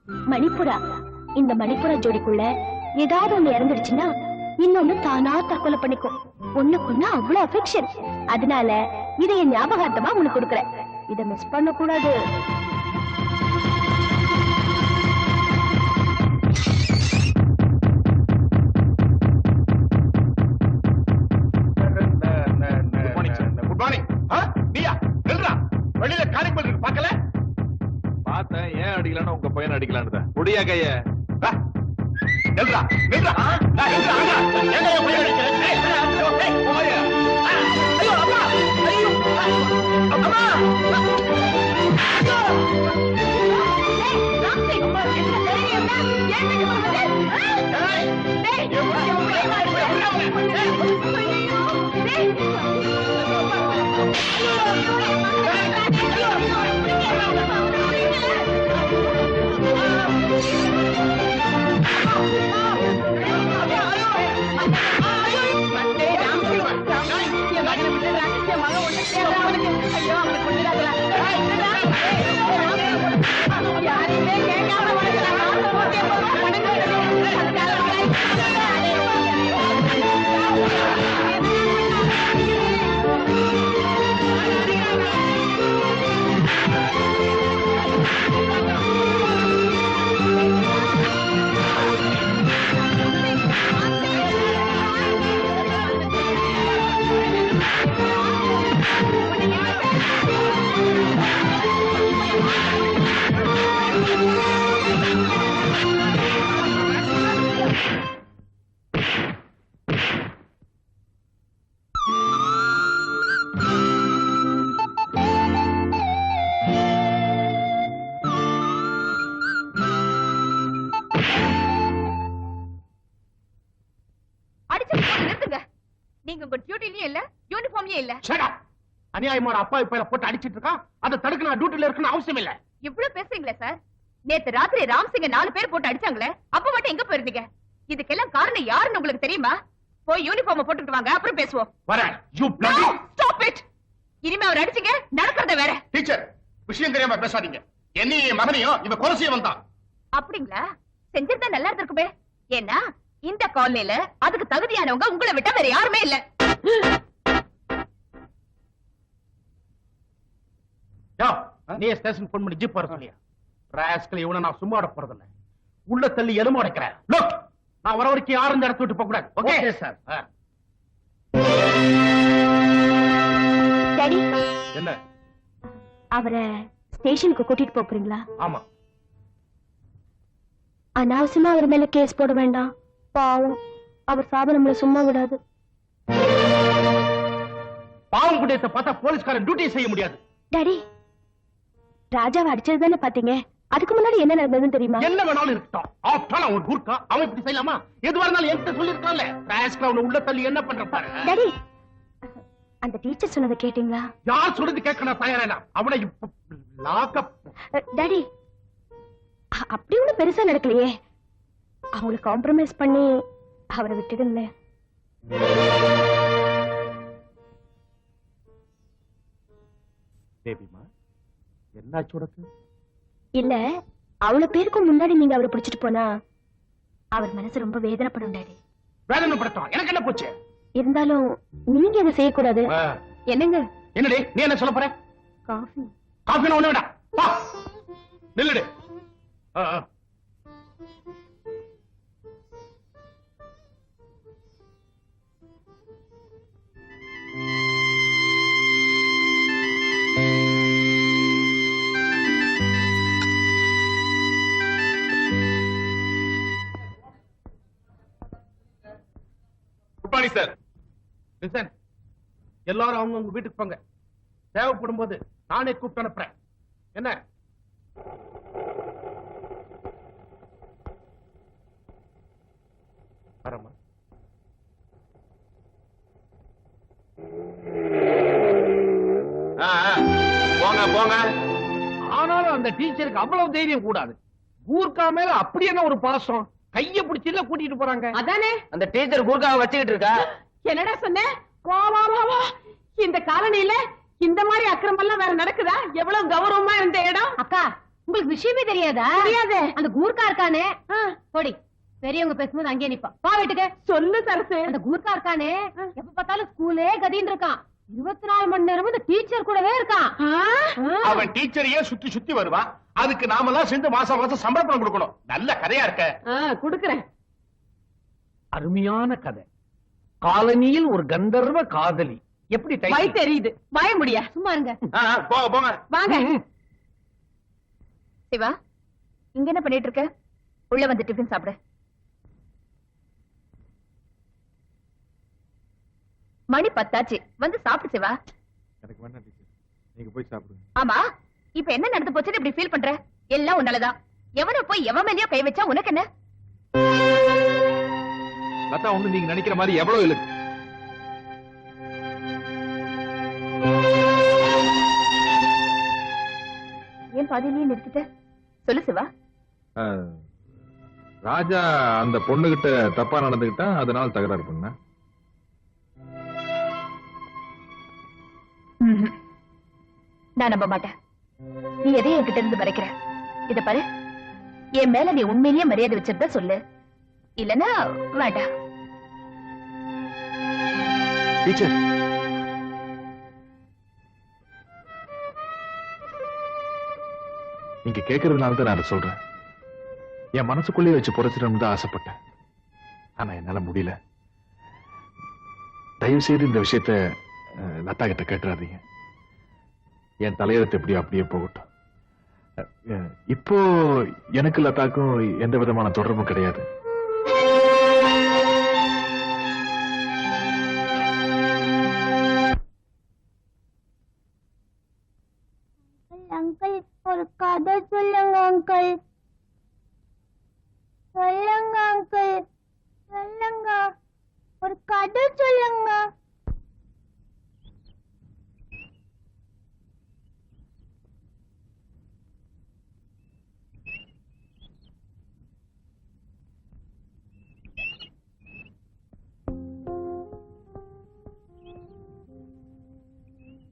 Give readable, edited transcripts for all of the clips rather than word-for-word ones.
மணிப்புரா. இந்த மணிப்புரா ஜோடிக்குள்ள ஏதாவது ஒண்ணு இறந்துடுச்சுன்னா இன்னொன்னு தானா தற்கொலை பண்ணிக்கும். ஒண்ணுக்குன்னா அவ்வளவு அஃபெக்ஷன். அதனால இதை என் ஞாபகார்த்தமா உனக்கு கொடுக்குறேன். இதை மிஸ் பண்ண கூடாது. வெளியில காரிப்பல் இருக்கு பாக்கல? பார்த்தேன். ஏன் அடிக்கலான்னு உங்க பையன் அடிக்கலான்னு தான். முடியா கைய நில்றா நில்றா நில்றா. எங்க என் பையன் அடிக்கிறேன்? ஐயோ அம்மா, ஐயோ அம்மா. அநியாயமான அப்பா இப்ப போட்டு அடிச்சிட்டு இருக்கான். அதை தடுக்க நான் டியூட்டில இருக்கணும் அவசியம் இல்ல. இவ்வளவு பேசுறீங்களா சார்? நேத்து ராத்திரி ராம்சிங்க 4 பேர் போட்டு அடிச்சாங்களே, அப்ப மட்டும் எங்க போயிருந்தீங்க? இதுக்கெல்லாம் காரணம் யாருன்னு உங்களுக்கு தெரியுமா? போய் யூனிஃபார்ம் போட்டுட்டு வாங்க, அப்புறம் பேசுவோம். வரேன். You bloody stop it. இனிமே அவர் அடிச்சீங்க, நடக்கிறத வேற. டீச்சர், விஷயம் தெரியாம பேசாதீங்க. என்னையும் மகனையும் இவ கொலை செய்ய வந்தான். அப்படிங்களா? செஞ்சிருந்தா நல்லா இருந்திருக்குமே. ஏன்னா இந்த காலனில அதுக்கு தகுதியானவங்க உங்களை விட்டா வேற யாருமே இல்ல. நீ ஸ்டேஷன் போன் பண்ணி ஜீப் வர சொல்லியா? ராஸ்கல், இவனை நான் சும்மா விட போறதில்லை. உள்ள தள்ளி எலும்பு உடைக்கிறேன். லுக், நான் வர வரைக்கும் யாரும் இந்த இடத்த விட்டு போக கூடாது. Okay sir. டாடி, என்ன? அவரை ஸ்டேஷனுக்கு கூட்டிட்டு போறீங்களா? ஆமா. அனாவசியமா அவர் மேல கேஸ் போட வேண்டாம். பாவம், அவர் சாபம் நம்மள சும்மா விடாது. பாவம் குடியத்தை பார்த்தா போலீஸ்காரன் டியூட்டி செய்ய முடியாது. டாடி, ராஜாவை அடிச்சது தானே பாத்தீங்க. அதுக்கு முன்னாடி என்ன நடந்ததுன்னு தெரியுமா? என்ன வேணாலும் இருக்கட்டும். ஆஃப்டர் அவன் கூர்க்கா, அவன் இப்படி செய்யலாமா? எதுவா இருந்தாலும் என்கிட்ட சொல்லிருக்கான்ல. ராஸ்கல், அவனை உள்ள தள்ளி என்ன பண்ற பாரு. டாடி, அந்த டீச்சர் சொன்னதை கேட்டீங்களா? யார் சொல்றது கேட்க நான் தயாரா. அவனை இப்ப லாக்அப். டாடி, அப்படி ஒண்ணும் பெருசா நடக்கலையே. அவங்களை காம்ப்ரமைஸ் பண்ணி அவரை விட்டுடுங்களே. பேபிமா, என்னாச்சு உனக்கு? இல்ல, அவ்வளவு பேருக்கும் முன்னாடி நீங்க அவரை பிடிச்சிட்டு போனா அவர் மனசு ரொம்ப வேதனைப்படும். டாடி, வேதனைப்படுத்தும். எனக்கு என்ன போச்சு? இருந்தாலும் நீங்க இதை செய்யக்கூடாது. என்னங்க? என்னடி நீ என்ன சொல்ல போற? காஃபி. காஃபி ஒண்ணு வேண்டாம். வா, நில்லுடு. சார், லிசன், எல்லாரும் அவங்க உங்க வீட்டுக்கு போங்க. தேவைப்படும் போது நானே கூப்பிட்டு அனுப்புறேன். என்ன? வரமா? போங்க போங்க. ஆனாலும் அந்த டீச்சருக்கு அவ்வளவு தைரியம் கூடாது. ஊர்க்கா மேல அப்படி என்ன ஒரு பாசம்? கைய பிடிச்சில கூட்டிட்டு போறாங்க. அதானே அந்த டீச்சர் கூர்க்காவை வச்சுக்கிட்டு இருக்கா. என்னடா சொன்ன? இந்த காலனியில இந்த மாதிரி அக்கிரமம் எல்லாம் வேற நடக்குதா? எவ்வளவு கௌரவமா இருந்த இடம். அக்கா, உங்களுக்கு விஷயமே தெரியாதா? தெரியாது. அந்த கூர்க்கா இருக்கானே, போடி பெரியவங்க பேசும்போது அங்கே நிப்பா. வா வீட்டுக்கு. சொல்லு சரசு. அந்த கூர்க்கா இருக்கானே எப்ப பார்த்தாலும் ஸ்கூலே கதின்னு இருக்கான். 24 மணி நேரமும் இந்த டீச்சர் கூடவே இருக்கான். அவன் டீச்சரையே சுத்தி சுத்தி வருவான். அதுக்கு நாமெல்லாம் சேர்ந்து மாசம் மாசம் சம்பளம் பணம் கொடுக்கணும். நல்ல கதையா இருக்க. குடுக்கறேன். அருமையான கதை. காலனியில் ஒரு கந்தர்வ காதலி. எப்படி வாய் தெரியுது, வாய முடியா? சும்மா இருங்க. போங்க போங்க. வாங்க. சிவா, இங்க என்ன பண்ணிட்டு இருக்க? உள்ள வந்து டிஃபன் சாப்பிடு. மணி 10 ஆச்சு, வந்து சாப்பிடு சிவா. எனக்கு வேண்டாம் டீச்சர், நீங்க போய் சாப்பிடுங்க. ஆமா, இப்ப என்ன நடந்து போச்சுன்னு இப்படி ஃபீல் பண்ற? எல்லாம் உன்னாலதான். எவன போய் எவன் மேலயோ கை வச்சா உனக்கு என்ன? லதா ஒண்ணு நீங்க நினைக்கிற மாதிரி எவ்வளவு இருக்கு. ஏன் பாதியிலேயே நிறுத்திட்ட? சொல்லு சிவா. ராஜா அந்த பொண்ணுகிட்ட தப்பா நடந்துகிட்டா அதனால தகராறு பண்ண. நான் நம்ப மாட்டேன். நீ எதையும் என்கிட்ட இருந்து மறைக்கிற. இத பாரு, என் மேல நீ உண்மையிலேயே மரியாதை வச்சிருந்தா சொல்லு, இல்லன்னா வேண்டாம். டீச்சர், நீங்க கேட்கறதுனால தான் நான் அதை சொல்றேன். என் மனசுக்குள்ளேயே வச்சு புதைச்சிடணும்னு தான் ஆசைப்பட்டேன். ஆனா என்னால முடியல. தயவு செய்து இந்த விஷயத்த லதா கிட்ட கேட்டுறாதீங்க. என் தலையெழுத்து எப்படியோ அப்படியே போகட்டும். இப்போ எனக்கு லதாக்கும் எந்த விதமான தொடர்பும் கிடையாது. அங்கிள், ஒரு கதை சொல்லுங்க அங்கிள். சொல்லுங்க அங்கிள், சொல்லுங்க, ஒரு கதை சொல்லுங்க.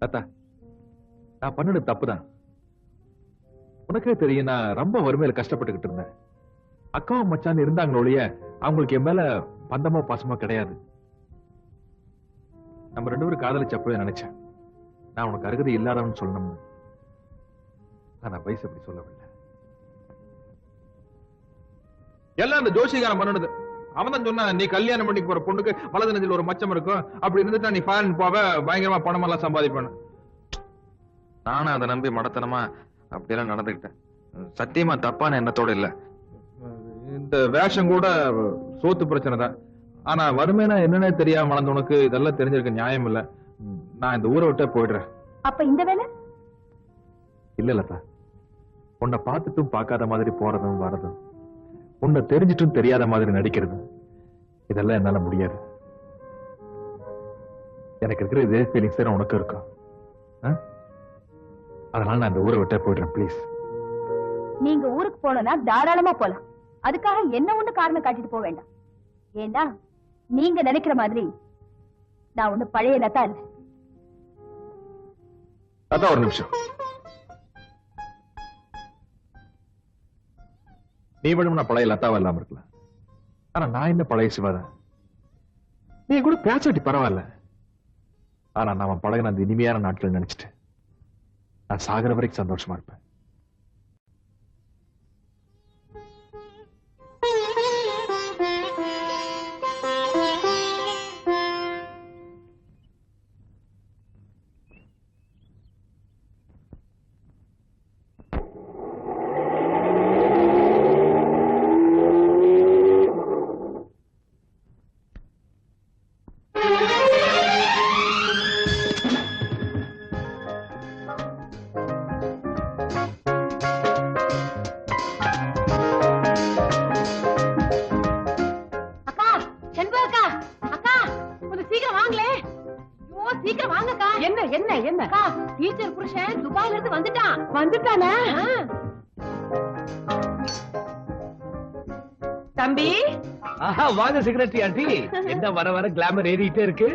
லதா, நான் பண்ணது தப்புதான். உனக்கே தெரியும், நான் ரொம்ப வறுமையில கஷ்டப்பட்டுக்கிட்டு இருந்தேன். அக்காவும் மச்சான் இருந்தாங்களோடைய அவங்களுக்கு என் மேல பந்தமோ பாசமோ கிடையாது. நம்ம 2 பேரும் காதலிச்சப்பவே நினைச்சேன், நான் உனக்கு அருகதை இல்லாதவன் சொல்லணும்னு. ஆனா வயசு அப்படி சொல்லவில்லை. எல்லாம் அந்த ஜோசிகாரன் பண்ணது. அவன் தான் சொன்னா, நீ கல்யாணம் பண்ணி போற பொண்ணுக்கு வலது நெஞ்சில் ஒரு மச்சம் இருக்கும், அப்படி இருந்துட்டா நீ ஃபாரின் போவ, பயங்கரமா பணம் எல்லாம் சம்பாதிப்பேன். நானும் அதை நம்பி மடத்தனமா அப்படியெல்லாம் நடந்துக்கிட்டேன். சத்தியமா தப்பான எண்ணத்தோட இல்ல. இந்த வேஷம் கூட சோத்து பிரச்சனை தான். ஆனா வறுமைனா என்னன்னே தெரியாம வளர்ந்த உனக்கு இதெல்லாம் தெரிஞ்சிருக்க நியாயம் இல்ல. நான் இந்த ஊரை விட்டே போயிடுறேன். அப்ப இந்த வேலை இல்ல லதா, உன்னை பார்த்துட்டும் பார்க்காத மாதிரி போறதும் வரதும், உன்னை தெரிஞ்சிட்டும் தெரியாத மாதிரி நடிக்கிறது, இதெல்லாம் என்னால முடியாது. எனக்கு இருக்கிற இதே ஃபீலிங்ஸ் தான் உனக்கு இருக்கும். அதனால நான் இந்த ஊரை விட்டே போயிடுறேன், ப்ளீஸ். நீங்க ஊருக்கு போனா தாராளமா போலாம். அதுக்காக என்ன ஒண்ணு காரணம் காட்டிட்டு போக வேண்டாம். ஏண்டா, நீங்க நினைக்கிற மாதிரி நான் ஒண்ணு பழைய லதா இல்ல. அதான் ஒரு நிமிஷம். நீ வேணும்னா பழைய லதாவா இல்லாம இருக்கலாம். ஆனா நான் என்ன பழைய சிவாதான். நீ கூட பேசாட்டி பரவாயில்ல. ஆனா நாம பழகின அந்த இனிமையான நாட்கள் நினைச்சிட்டு நான் சாகர வரைக்கும் சந்தோஷமா இருப்பேன். டீச்சர் புருஷன் துபாயில இருந்து வந்துட்டானா? தம்பி, வாங்க செக்ரட்டரி ஆண்டி. என்ன வர வர கிளாமர் ஏறிட்டே இருக்கு.